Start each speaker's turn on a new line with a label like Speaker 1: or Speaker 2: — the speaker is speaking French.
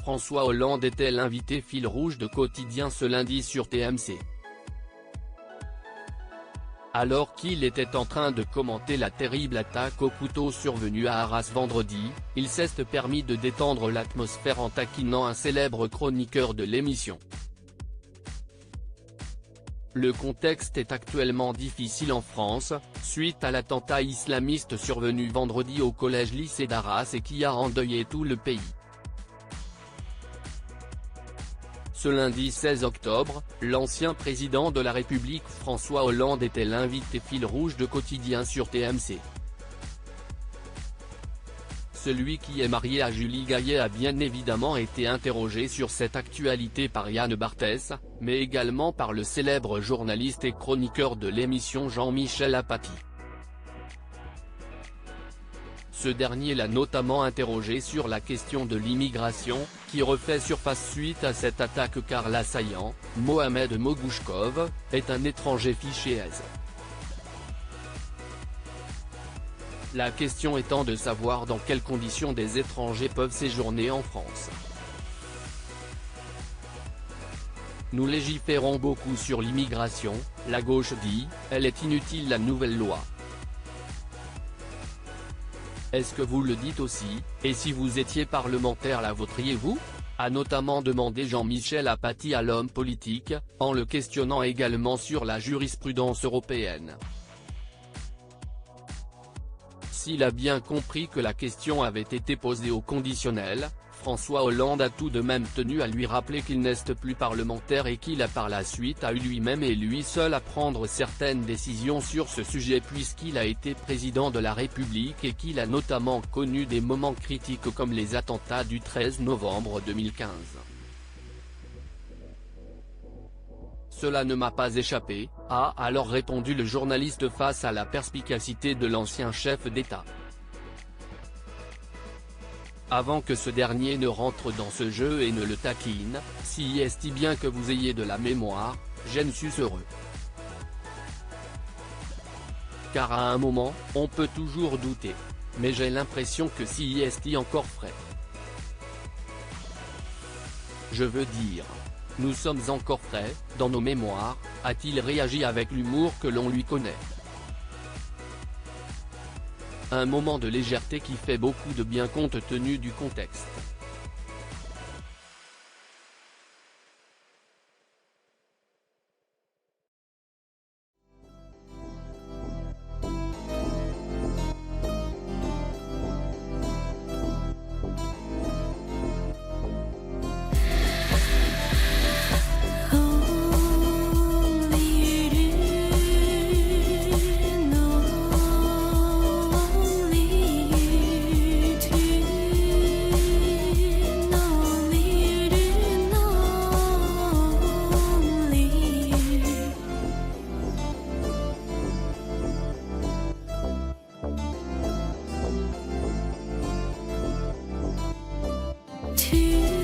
Speaker 1: François Hollande était l'invité fil rouge de Quotidien ce lundi sur TMC. Alors qu'il était en train de commenter la terrible attaque au couteau survenue à Arras vendredi, il s'est permis de détendre l'atmosphère en taquinant un célèbre chroniqueur de l'émission. Le contexte est actuellement difficile en France, suite à l'attentat islamiste survenu vendredi au collège-lycée d'Arras et qui a endeuillé tout le pays. Ce lundi 16 octobre, l'ancien président de la République François Hollande était l'invité fil rouge de Quotidien sur TMC. Celui qui est marié à Julie Gaillet a bien évidemment été interrogé sur cette actualité par Yann Barthès, mais également par le célèbre journaliste et chroniqueur de l'émission Jean-Michel Apathy. Ce dernier l'a notamment interrogé sur la question de l'immigration, qui refait surface suite à cette attaque car l'assaillant, Mohamed Mogouchkov, est un étranger fiché S. La question étant de savoir dans quelles conditions des étrangers peuvent séjourner en France. Nous légiférons beaucoup sur l'immigration, la gauche dit, elle est inutile la nouvelle loi. Est-ce que vous le dites aussi, et si vous étiez parlementaire la voteriez-vous ? A notamment demandé Jean-Michel Apathy à l'homme politique, en le questionnant également sur la jurisprudence européenne. S'il a bien compris que la question avait été posée au conditionnel, François Hollande a tout de même tenu à lui rappeler qu'il n'est plus parlementaire et qu'il a par la suite eu lui-même et lui seul à prendre certaines décisions sur ce sujet puisqu'il a été président de la République et qu'il a notamment connu des moments critiques comme les attentats du 13 novembre 2015. Cela ne m'a pas échappé, a alors répondu le journaliste face à la perspicacité de l'ancien chef d'État. Avant que ce dernier ne rentre dans ce jeu et ne le taquine, si est bien que vous ayez de la mémoire, je ne suis heureux. Car à un moment, on peut toujours douter. Mais j'ai l'impression que si est encore frais. Je veux dire. Nous sommes encore frais, dans nos mémoires, a-t-il réagi avec l'humour que l'on lui connaît. Un moment de légèreté qui fait beaucoup de bien compte tenu du contexte.
Speaker 2: To